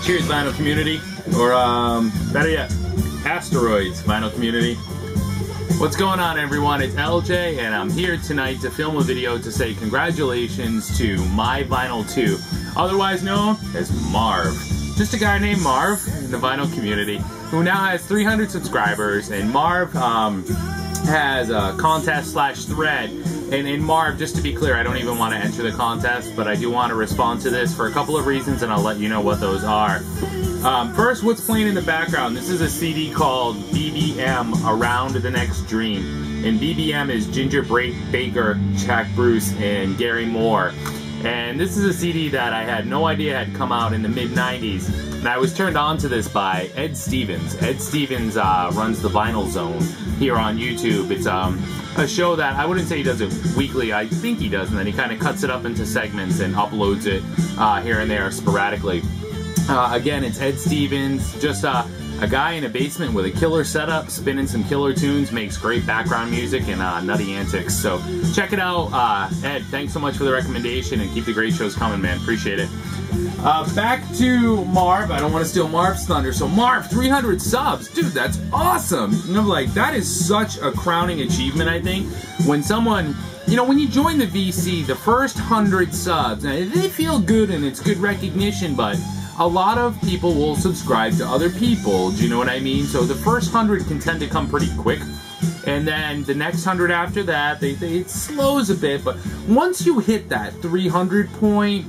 Cheers, vinyl community, or better yet, asteroids, vinyl community. What's going on, everyone? It's LJ, and I'm here tonight to film a video to say congratulations to MyVinyl2, otherwise known as Marv. Just a guy named Marv in the vinyl community who now has 300 subscribers, and Marv has a contest/thread. And Marv, just to be clear, I don't even want to enter the contest, but I do want to respond to this for a couple of reasons, and I'll let you know what those are. First, what's playing in the background? This is a CD called BBM, Around the Next Dream. And BBM is Ginger Baker, Jack Bruce, and Gary Moore. And this is a CD that I had no idea had come out in the mid-90s. And I was turned on to this by Ed Stevens. Ed Stevens runs the Vinyl Zone here on YouTube. It's a show that I wouldn't say he does it weekly. I think he does, and then he kind of cuts it up into segments and uploads it here and there sporadically. Again, it's Ed Stevens, just a guy in a basement with a killer setup, spinning some killer tunes, makes great background music and nutty antics. So check it out. Ed, thanks so much for the recommendation, and keep the great shows coming, man. Appreciate it. Back to Marv. I don't want to steal Marv's thunder. So Marv, 300 subs. Dude, that's awesome. You know, like, that is such a crowning achievement, I think. When someone, you know, when you join the VC, the first 100 subs, now, they feel good and it's good recognition, but a lot of people will subscribe to other people. Do you know what I mean? So the first 100 can tend to come pretty quick. And then the next 100 after that, it slows a bit. But once you hit that 300 point,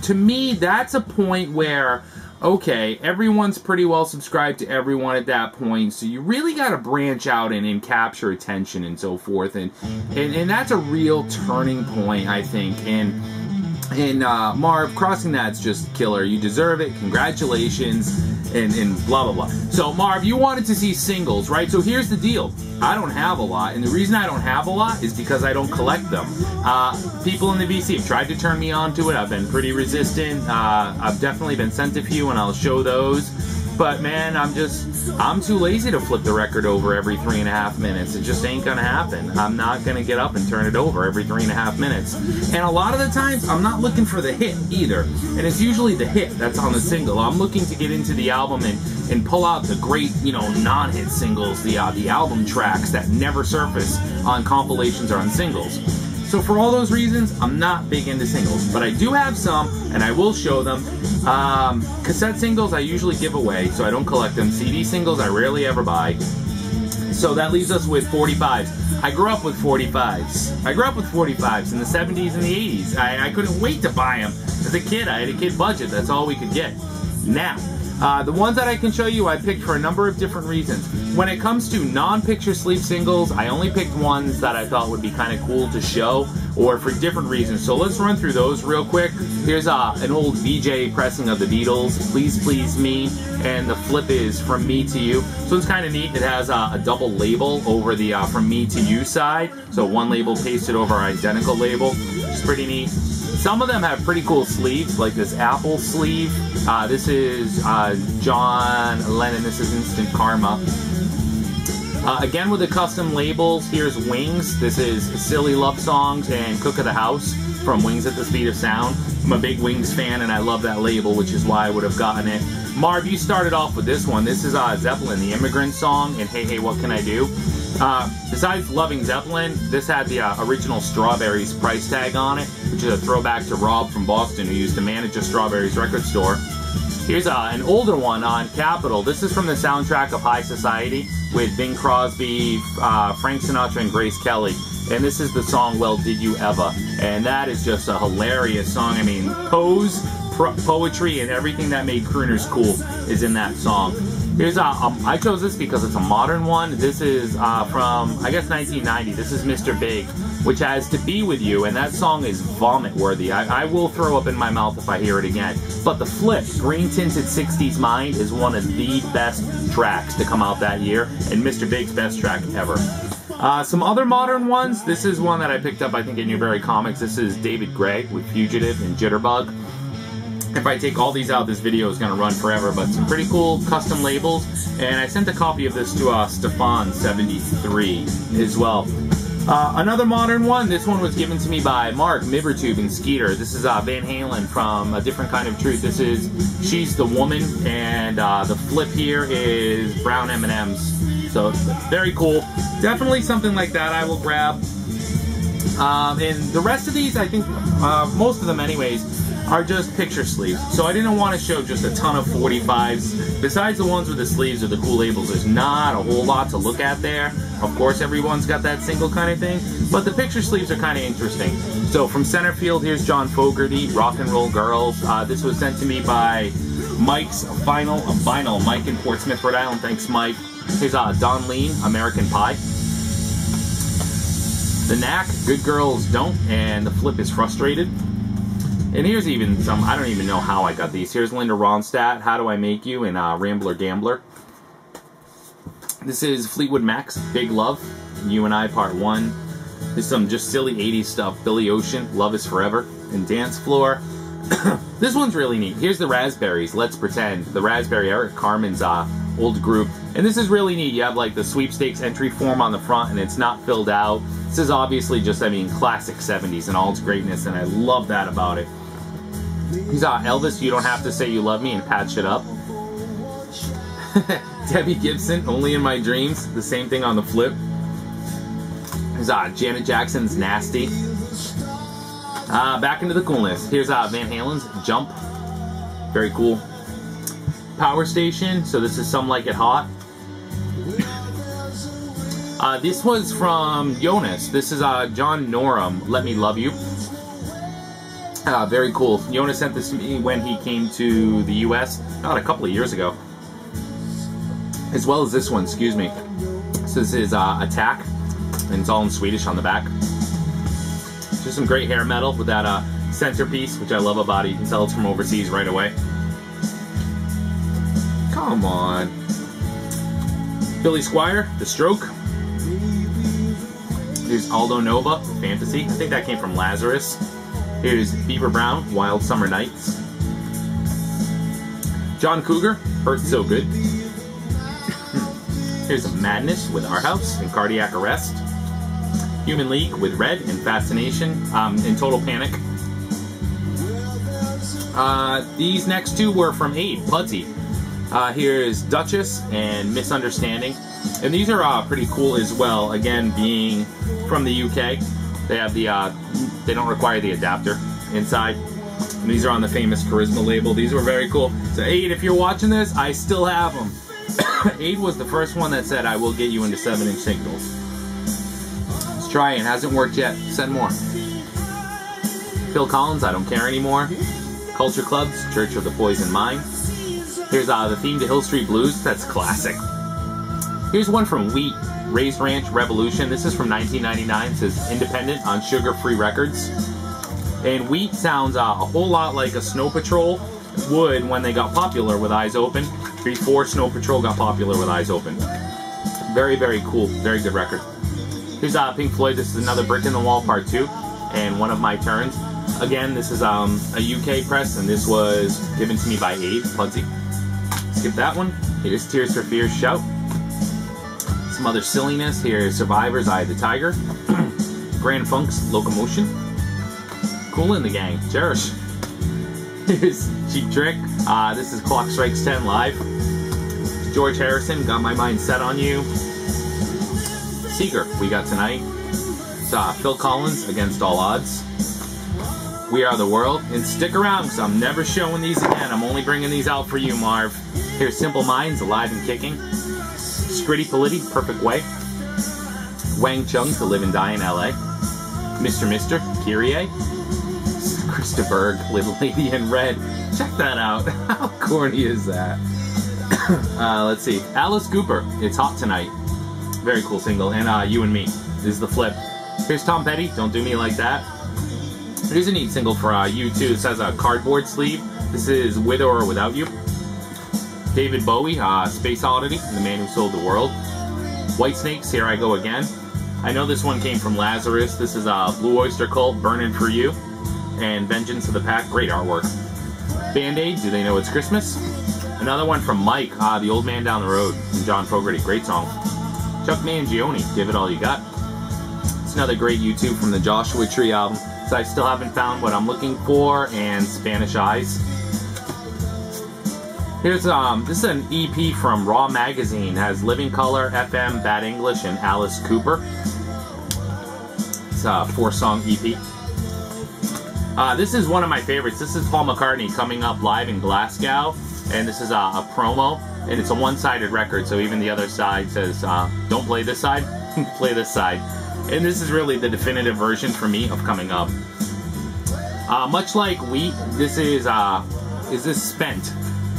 to me, that's a point where, okay, everyone's pretty well subscribed to everyone at that point. So you really got to branch out and capture attention and so forth. And that's a real turning point, I think. And Marv, crossing that's just killer. You deserve it. Congratulations. And blah, blah, blah. So, Marv, you wanted to see singles, right? So here's the deal. I don't have a lot. And the reason I don't have a lot is because I don't collect them. People in the VC have tried to turn me on to it. I've been pretty resistant. I've definitely been sent a few, and I'll show those. But, man, I'm too lazy to flip the record over every 3.5 minutes. It just ain't gonna happen. I'm not gonna get up and turn it over every 3.5 minutes. And a lot of the times, I'm not looking for the hit either. And it's usually the hit that's on the single. I'm looking to get into the album and pull out the great, you know, non-hit singles, the album tracks that never surface on compilations or on singles. So for all those reasons, I'm not big into singles, but I do have some, and I will show them. Cassette singles I usually give away, so I don't collect them. CD singles I rarely ever buy. So that leaves us with 45s. I grew up with 45s. I grew up with 45s in the 70s and the 80s. I couldn't wait to buy them. As a kid, I had a kid budget. That's all we could get. Now, the ones that I can show you, I picked for a number of different reasons. When it comes to non-picture sleeve singles, I only picked ones that I thought would be kind of cool to show, or for different reasons. So let's run through those real quick. Here's an old VJ pressing of the Beatles, Please Please Me, and the flip is From Me to You. So it's kind of neat. It has a double label over the From Me to You side. So one label pasted over an identical label, which is pretty neat. Some of them have pretty cool sleeves, like this Apple sleeve. This is John Lennon. This is Instant Karma. Again with the custom labels, here's Wings. This is Silly Love Songs and Cook of the House from Wings at the Speed of Sound. I'm a big Wings fan, and I love that label, which is why I would have gotten it. Marv, you started off with this one. This is Zeppelin, the Immigrant Song, and Hey Hey What Can I Do? Besides loving Zeppelin, this had the original Strawberries price tag on it, which is a throwback to Rob from Boston, who used to manage a Strawberries record store. Here's an older one on Capitol. This is from the soundtrack of High Society with Bing Crosby, Frank Sinatra, and Grace Kelly. And this is the song Well Did You Ever? And that is just a hilarious song. I mean, poetry, and everything that made crooners cool is in that song. Here's I chose this because it's a modern one. This is from, I guess, 1990. This is Mr. Big, which has To Be With You, and that song is vomit-worthy. I will throw up in my mouth if I hear it again. But the flip, Green Tinted 60s Mind, is one of the best tracks to come out that year, and Mr. Big's best track ever. Some other modern ones. This is one that I picked up, I think, in Newberry Comics. This is David Gray with Fugitive and Jitterbug. If I take all these out, this video is going to run forever, but some pretty cool custom labels. And I sent a copy of this to Stefan73 as well. Another modern one. This one was given to me by Mark, MyVinyl2's and Skeeter. This is Van Halen from A Different Kind of Truth. This is She's the Woman, and the flip here is brown M&Ms. So very cool. Definitely something like that I will grab. And the rest of these, I think, most of them anyways, are just picture sleeves. So I didn't want to show just a ton of 45s. Besides the ones with the sleeves or the cool labels, there's not a whole lot to look at there. Of course, everyone's got that single kind of thing, but the picture sleeves are kind of interesting. So from center field, here's John Fogerty, Rock and Roll Girls. This was sent to me by Mike's Vinyl, Mike in Portsmouth, Rhode Island. Thanks, Mike. Here's Don Lean, American Pie. The Knack, Good Girls Don't, and the flip is Frustrated. And here's even some, I don't even know how I got these. Here's Linda Ronstadt, How Do I Make You, and Rambler Gambler. This is Fleetwood Mac's Big Love, You and I Part 1. There's some just silly 80s stuff. Billy Ocean, Love Is Forever, and Dance Floor. This one's really neat. Here's the Raspberries, Let's Pretend. The Raspberry, Eric Carmen's old group. And this is really neat. You have like the sweepstakes entry form on the front and it's not filled out. This is obviously just, I mean, classic 70s and all its greatness, and I love that about it. He's Elvis, You Don't Have to Say You Love Me, and Patch It Up. Debbie Gibson, Only in My Dreams. The same thing on the flip. Here's Janet Jackson's Nasty. Back into the coolness. Here's Van Halen's Jump. Very cool. Power Station. So this is Some Like It Hot. This was from Jonas. This is John Norum, Let Me Love You. Very cool. Jonas sent this to me when he came to the US, a couple of years ago. As well as this one, excuse me. So this is Attack, and it's all in Swedish on the back. Just some great hair metal with that centerpiece, which I love about it. You can tell it's from overseas right away. Come on. Billy Squier, The Stroke. Here's Aldo Nova, Fantasy. I think that came from Lazarus. Here's Beaver Brown, Wild Summer Nights. John Cougar, Hurt So Good. Here's Madness with Our House and Cardiac Arrest. Human League with Red and Fascination and Total Panic. These next two were from Aid, Pudsey. Here's Duchess and Misunderstanding. And these are pretty cool as well. Again, being from the UK, they have the they don't require the adapter inside. And these are on the famous Charisma label. These were very cool. So Aid, if you're watching this, I still have them. Aid was the first one that said, I will get you into 7-inch singles. Let's try it. It hasn't worked yet. Send more. Phil Collins, I Don't Care Anymore. Culture Clubs, Church of the Poison Mind. Here's the theme to Hill Street Blues. That's classic. Here's one from Wheat, Raised Ranch Revolution. This is from 1999. It says Independent on Sugar Free Records. And Wheat sounds a whole lot like a Snow Patrol would when they got popular with Eyes Open, before Snow Patrol got popular with Eyes Open. Very, very cool. Very good record. Here's Pink Floyd. This is another Brick in the Wall Part 2 and One of My Turns. Again, this is a UK press, and this was given to me by Aid, Pudsey. Skip that one. Here's Tears for Fears Shout. Some other silliness. Here's Survivor's Eye of the Tiger. Grand Funk's Locomotion. Cool in the Gang, Cherish. Here's Cheap Trick. This is Clock Strikes 10 Live. George Harrison, Got My Mind Set on You. Seeger, We Got Tonight. It's Phil Collins, Against All Odds. We Are the World. And stick around, because I'm never showing these again. I'm only bringing these out for you, Marv. Here's Simple Minds, Alive and Kicking. Scritti Politti, Perfect Way. Wang Chung, To Live and Die in L.A. Mr. Kyrie. Krista Berg, Little Lady in Red. Check that out. How corny is that? Let's see. Alice Cooper, It's Hot Tonight. Very cool single. And You and Me. This is the flip. Here's Tom Petty, Don't Do Me Like That. Here's a neat single for U2. This has a cardboard sleeve. This is With or Without You. David Bowie, Space Oddity, The Man Who Sold the World. Whitesnake, Here I Go Again. I know this one came from Lazarus. This is Blue Oyster Cult, Burnin' For You. And Vengeance of the Pack, great artwork. Band-Aid, Do They Know It's Christmas? Another one from Mike, The Old Man Down the Road, from John Fogerty, great song. Chuck Mangione, Give It All You Got. That's another great YouTube from the Joshua Tree album. So I still haven't found what I'm looking for, and Spanish Eyes. Here's this is an EP from Raw Magazine. It has Living Color, FM, Bad English, and Alice Cooper. It's a 4-song EP. This is one of my favorites. This is Paul McCartney coming up live in Glasgow, and this is a promo, and it's a one-sided record, so even the other side says, don't play this side, play this side. And this is really the definitive version for me of coming up. Much like Wheat, this is this Spent?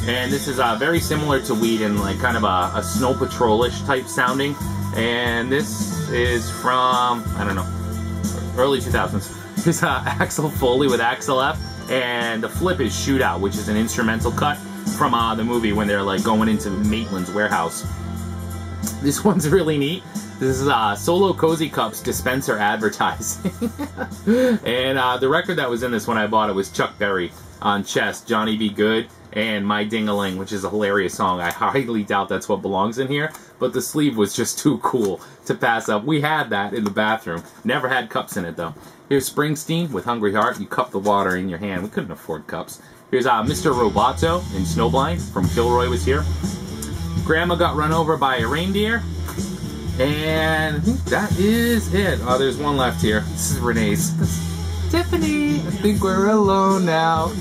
And this is very similar to Wheat in like kind of a Snow Patrol-ish type sounding. And this is from, I don't know, early 2000s. Here's Axel Foley with Axel F. And the flip is Shootout, which is an instrumental cut from the movie when they're like going into Maitland's warehouse. This one's really neat. This is Solo Cozy Cups dispenser advertising. And the record that was in this when I bought it was Chuck Berry on Chest, Johnny Be Good, and My Ding-a-Ling, which is a hilarious song. I highly doubt that's what belongs in here, but the sleeve was just too cool to pass up. We had that in the bathroom. Never had cups in it, though. Here's Springsteen with Hungry Heart. You cup the water in your hand. We couldn't afford cups. Here's Mr. Roboto in Snowblind from Kilroy was here. Grandma Got Run Over by a Reindeer. And I think that is it. Oh, there's one left here. This is Renee's. Tiffany, I think we're alone now.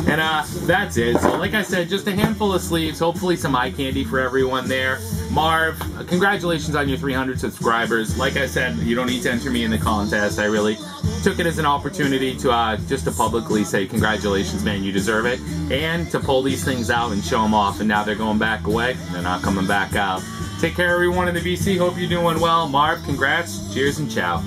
And that's it. So like I said, just a handful of sleeves, hopefully some eye candy for everyone there. Marv, congratulations on your 300 subscribers. Like I said, you don't need to enter me in the contest. I really took it as an opportunity to just to publicly say congratulations, man, you deserve it. And to pull these things out and show them off. And now they're going back away. They're not coming back out. Take care, everyone in the BC. Hope you're doing well. Marv, congrats. Cheers and ciao.